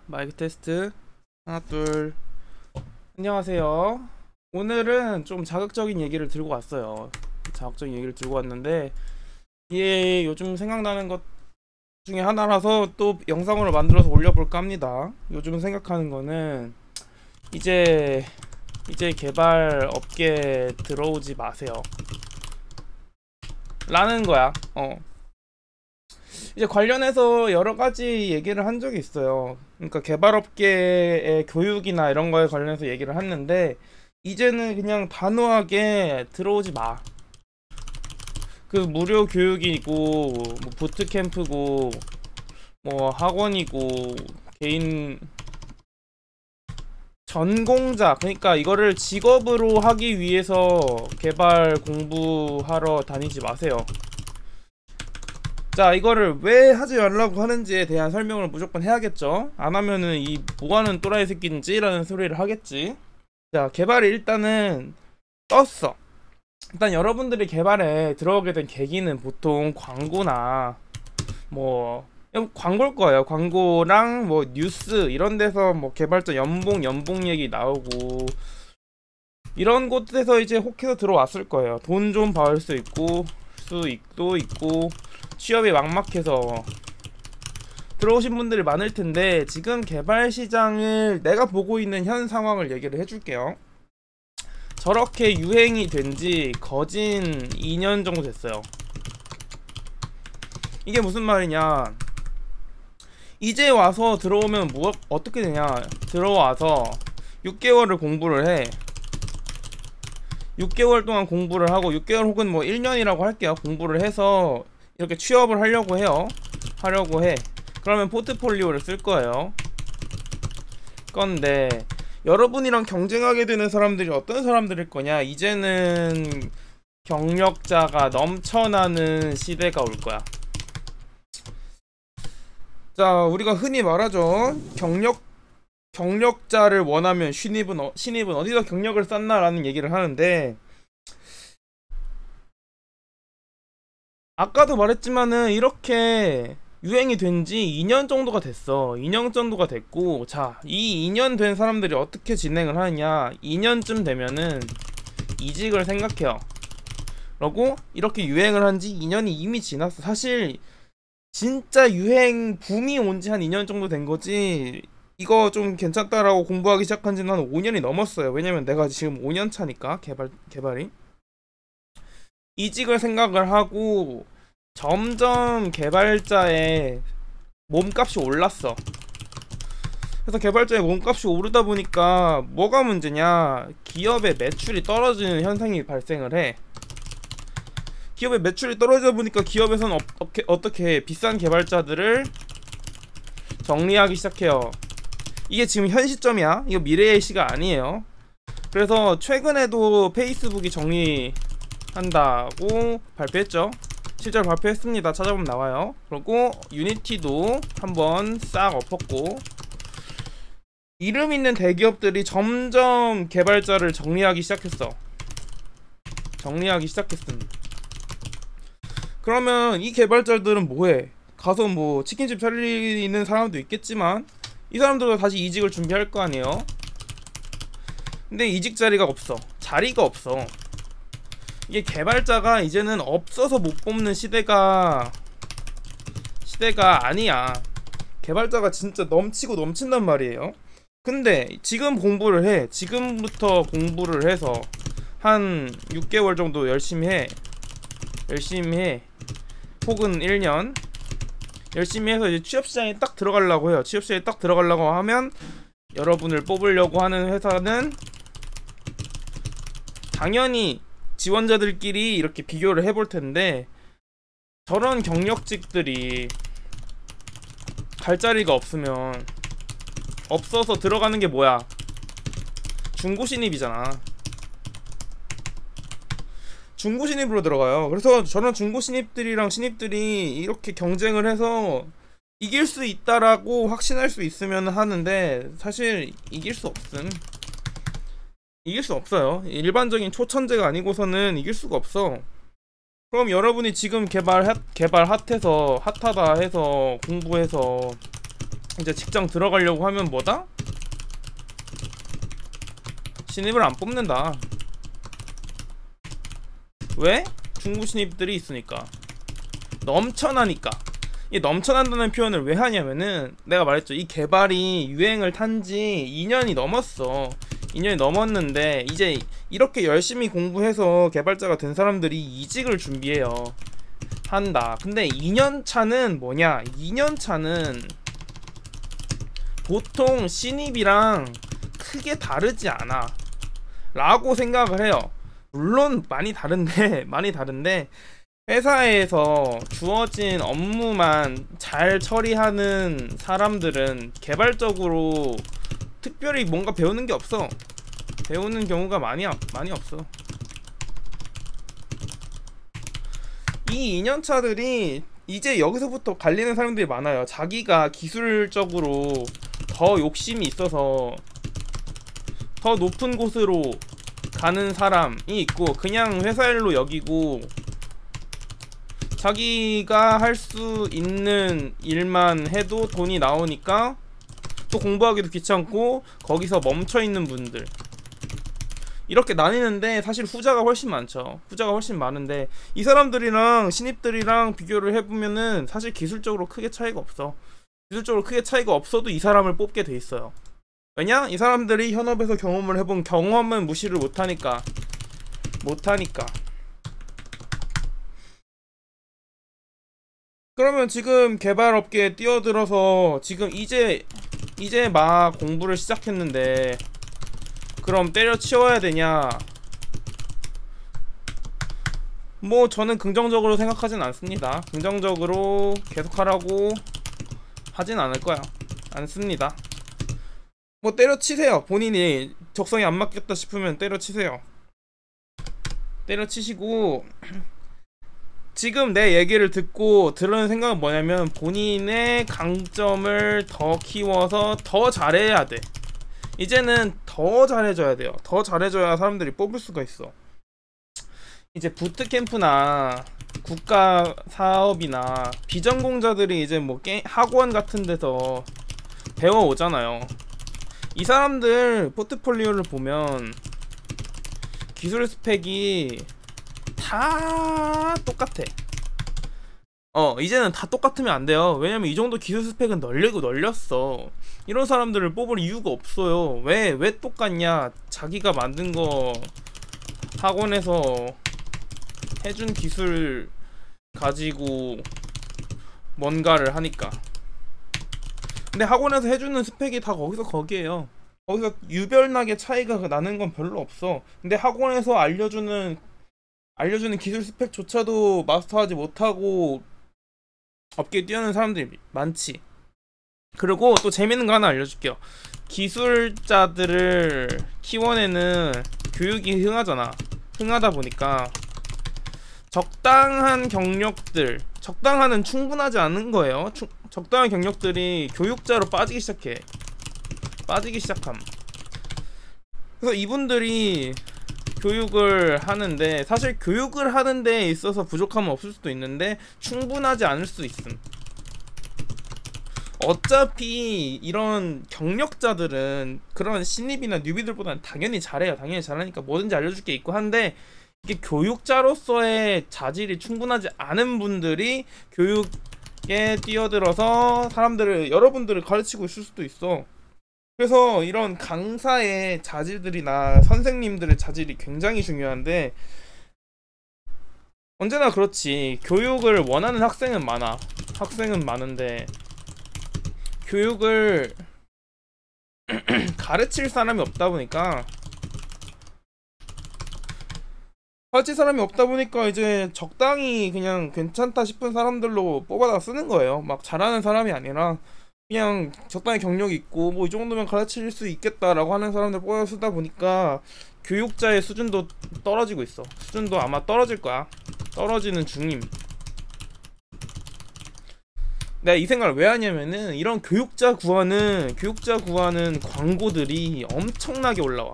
마이크 테스트. 하나, 둘. 안녕하세요. 오늘은 좀 자극적인 얘기를 들고 왔어요. 자극적인 얘기를 들고 왔는데, 이게 요즘 생각나는 것 중에 하나라서 또 영상으로 만들어서 올려볼까 합니다. 요즘 생각하는 거는, 이제, 개발 업계에 들어오지 마세요. 라는 거야. 이제 관련해서 여러 가지 얘기를 한 적이 있어요. 그러니까 개발업계의 교육이나 이런 거에 관련해서 얘기를 했는데, 이제는 그냥 단호하게 들어오지 마. 그 무료 교육이고, 뭐 부트캠프고, 뭐 학원이고, 개인 전공자, 그러니까 이거를 직업으로 하기 위해서 개발 공부하러 다니지 마세요. 자, 이거를 왜 하지 말라고 하는지에 대한 설명을 무조건 해야겠죠. 안 하면은 이 뭐하는 또라이 새끼인지 라는 소리를 하겠지. 자, 개발이 일단은 떴어. 일단 여러분들이 개발에 들어오게 된 계기는 보통 광고나 뭐 광고일 거예요. 광고랑 뭐 뉴스 이런 데서 뭐 개발자 연봉 얘기 나오고 이런 곳에서 이제 혹해서 들어왔을 거예요. 돈 좀 벌 수 있고 수익도 있고 취업이 막막해서 들어오신 분들이 많을 텐데, 지금 개발 시장을 내가 보고 있는 현 상황을 얘기를 해줄게요. 저렇게 유행이 된 지 거진 2년 정도 됐어요. 이게 무슨 말이냐, 이제 와서 들어오면 뭐 어떻게 되냐, 들어와서 6개월을 공부를 해. 6개월 동안 공부를 하고, 6개월 혹은 뭐 1년이라고 할게요. 공부를 해서 이렇게 취업을 하려고 해요. 그러면 포트폴리오를 쓸 거예요. 건데 여러분이랑 경쟁하게 되는 사람들이 어떤 사람들일 거냐, 이제는 경력자가 넘쳐나는 시대가 올 거야. 자, 우리가 흔히 말하죠. 경력자를 원하면 신입은 어디서 경력을 쌓나라는 얘기를 하는데, 아까도 말했지만은 이렇게 유행이 된 지 2년 정도가 됐어. 2년 정도가 됐고, 자, 이 2년 된 사람들이 어떻게 진행을 하느냐, 2년쯤 되면은 이직을 생각해요. 그러고 이렇게 유행을 한 지 2년이 이미 지났어. 사실 진짜 유행 붐이 온 지 한 2년 정도 된 거지, 이거 좀 괜찮다라고 공부하기 시작한 지는 한 5년이 넘었어요. 왜냐면 내가 지금 5년 차니까, 개발이. 이직을 생각을 하고 점점 개발자의 몸값이 올랐어. 그래서 개발자의 몸값이 오르다 보니까 뭐가 문제냐, 기업의 매출이 떨어지는 현상이 발생을 해. 기업의 매출이 떨어지다 보니까 기업에서는 어떻게 비싼 개발자들을 정리하기 시작해요. 이게 지금 현 시점이야. 이거 미래의 시가 아니에요. 그래서 최근에도 페이스북이 정리한다고 발표했죠. 실제로 발표했습니다. 찾아보면 나와요. 그리고 유니티도 한번 싹 엎었고, 이름 있는 대기업들이 점점 개발자를 정리하기 시작했음. 그러면 이 개발자들은 뭐해? 가서 뭐 치킨집 차리는 사람도 있겠지만, 이 사람들도 다시 이직을 준비할 거 아니에요. 근데 이직 자리가 없어. 자리가 없어. 이게 개발자가 이제는 없어서 못 뽑는 시대가 아니야. 개발자가 진짜 넘치고 넘친단 말이에요. 근데 지금 공부를 해. 지금부터 공부를 해서 한 6개월 정도 열심히 해. 혹은 1년 열심히 해서 이제 취업시장에 딱 들어가려고 해요. 취업시장에 딱 들어가려고 하면, 여러분을 뽑으려고 하는 회사는 당연히 지원자들끼리 이렇게 비교를 해볼 텐데, 저런 경력직들이 갈 자리가 없어서 들어가는 게 뭐야? 중고 신입이잖아. 중고 신입으로 들어가요. 그래서 저런 중고 신입들이랑 신입들이 이렇게 경쟁을 해서 이길 수 있다라고 확신할 수 있으면 하는데, 사실 이길 수 없어요. 일반적인 초천재가 아니고서는 이길 수가 없어. 그럼 여러분이 지금 개발 핫하다 해서 공부해서 이제 직장 들어가려고 하면 뭐다? 신입을 안 뽑는다. 왜? 중부 신입들이 있으니까. 넘쳐나니까. 이 넘쳐난다는 표현을 왜 하냐면은 내가 말했죠. 이 개발이 유행을 탄지 2년이 넘었어. 2년이 넘었는데 이제 이렇게 열심히 공부해서 개발자가 된 사람들이 이직을 준비해요. 한다. 근데 2년 차는 뭐냐? 2년 차는 보통 신입이랑 크게 다르지 않아 라고 생각을 해요. 물론 많이 다른데 회사에서 주어진 업무만 잘 처리하는 사람들은 개발적으로 특별히 뭔가 배우는 게 없어. 배우는 경우가 많이 없어. 이 2년차들이 이제 여기서부터 갈리는 사람들이 많아요. 자기가 기술적으로 더 욕심이 있어서 더 높은 곳으로 가는 사람이 있고, 그냥 회사 일로 여기고 자기가 할 수 있는 일만 해도 돈이 나오니까 또 공부하기도 귀찮고 거기서 멈춰있는 분들, 이렇게 나뉘는데 사실 후자가 훨씬 많죠. 후자가 훨씬 많은데 이 사람들이랑 신입들이랑 비교를 해보면은 사실 기술적으로 크게 차이가 없어. 기술적으로 크게 차이가 없어도 이 사람을 뽑게 돼 있어요. 왜냐? 이 사람들이 현업에서 경험을 해본 경험은 무시를 못하니까. 그러면 지금 개발업계에 뛰어들어서 지금 이제 막 공부를 시작했는데 그럼 때려치워야 되냐? 뭐 저는 긍정적으로 생각하진 않습니다. 긍정적으로 계속하라고 하진 않을 거야. 않습니다. 뭐 때려치세요. 본인이 적성이 안 맞겠다 싶으면 때려치세요. 때려치시고, 지금 내 얘기를 듣고 들은 생각은 뭐냐면 본인의 강점을 더 키워서 더 잘해야 돼. 이제는 더 잘해줘야 돼요. 더 잘해줘야 사람들이 뽑을 수가 있어. 이제 부트캠프나 국가 사업이나 비전공자들이 이제 뭐 학원 같은 데서 배워오잖아요. 이 사람들 포트폴리오를 보면 기술 스펙이 다 똑같아. 이제는 다 똑같으면 안 돼요. 왜냐면 이 정도 기술 스펙은 널렸어. 이런 사람들을 뽑을 이유가 없어요. 왜 똑같냐? 자기가 만든 거 학원에서 해준 기술 가지고 뭔가를 하니까. 근데 학원에서 해주는 스펙이 다 거기에요. 거기서 유별나게 차이가 나는 건 별로 없어. 근데 학원에서 알려주는 기술 스펙조차도 마스터하지 못하고 업계에 뛰어드는 사람들이 많지. 그리고 또 재밌는 거 하나 알려줄게요. 기술자들을 키워내는 교육이 흥하다 보니까 적당한 경력들, 적당한은 충분하지 않은 거예요. 적당한 경력들이 교육자로 빠지기 시작함. 그래서 이분들이 교육을 하는데, 사실 교육을 하는 데 있어서 부족함은 없을 수도 있는데 충분하지 않을 수 있음. 어차피 이런 경력자들은 그런 신입이나 뉴비들보다는 당연히 잘해요. 당연히 잘하니까 뭐든지 알려줄 게 있고 한데, 이게 교육자로서의 자질이 충분하지 않은 분들이 교육에 뛰어들어서 여러분들을 가르치고 있을 수도 있어. 그래서 이런 강사의 자질들이나 선생님들의 자질이 굉장히 중요한데, 언제나 그렇지. 교육을 원하는 학생은 많은데 교육을 가르칠 사람이 없다 보니까 이제 적당히 그냥 괜찮다 싶은 사람들로 뽑아다 쓰는 거예요. 막 잘하는 사람이 아니라 그냥 적당히 경력이 있고 뭐 이 정도면 가르칠 수 있겠다라고 하는 사람들 뽑아다 쓰다 보니까 교육자의 수준도 떨어지고 있어. 수준도 아마 떨어질 거야. 떨어지는 중임. 내가 이 생각을 왜 하냐면은 이런 교육자 구하는 광고들이 엄청나게 올라와.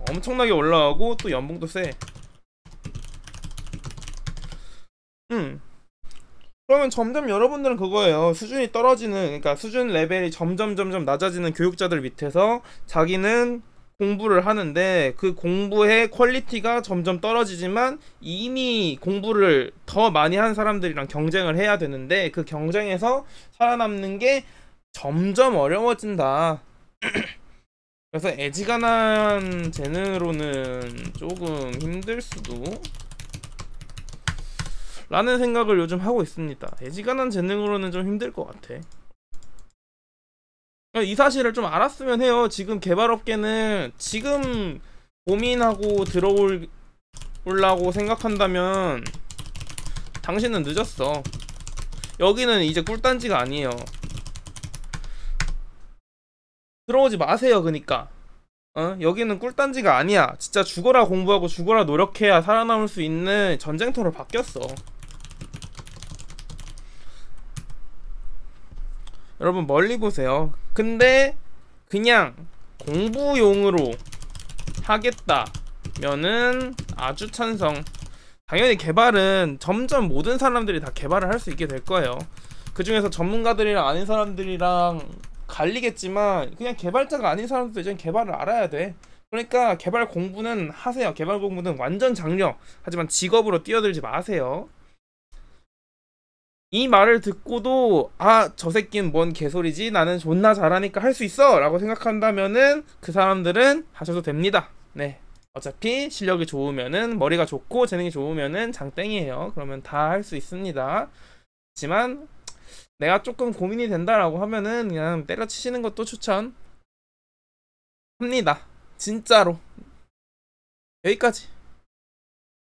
엄청나게 올라가고 또 연봉도 세. 그러면 점점 여러분들은 그거예요. 수준이 떨어지는, 그러니까 수준 레벨이 점점 낮아지는 교육자들 밑에서 자기는 공부를 하는데 그 공부의 퀄리티가 점점 떨어지지만 이미 공부를 더 많이 한 사람들이랑 경쟁을 해야 되는데 그 경쟁에서 살아남는 게 점점 어려워진다. 그래서 애지간한 재능으로는 조금 힘들 수도 라는 생각을 요즘 하고 있습니다. 애지간한 재능으로는 좀 힘들 것 같아. 이 사실을 좀 알았으면 해요. 지금 개발업계는 지금 고민하고 들어오려고 생각한다면 당신은 늦었어. 여기는 이제 꿀단지가 아니에요. 들어오지 마세요. 그니까 여기는 꿀단지가 아니야. 진짜 죽어라 공부하고 죽어라 노력해야 살아남을 수 있는 전쟁터로 바뀌었어. 여러분 멀리 보세요. 근데 그냥 공부용으로 하겠다면은 아주 찬성. 당연히 개발은 점점 모든 사람들이 다 개발을 할 수 있게 될 거예요. 그 중에서 전문가들이랑 아닌 사람들이랑 갈리겠지만 그냥 개발자가 아닌 사람들도 이제 개발을 알아야 돼. 그러니까 개발 공부는 하세요. 개발 공부는 완전 장려. 하지만 직업으로 뛰어들지 마세요. 이 말을 듣고도 저 새끼는 뭔 개소리지? 나는 존나 잘하니까 할 수 있어! 라고 생각한다면은 그 사람들은 하셔도 됩니다. 네. 어차피 실력이 좋으면은 머리가 좋고 재능이 좋으면은 장땡이에요. 그러면 다 할 수 있습니다. 하지만 내가 조금 고민이 된다라고 하면은 그냥 때려치시는 것도 추천합니다. 진짜로. 여기까지.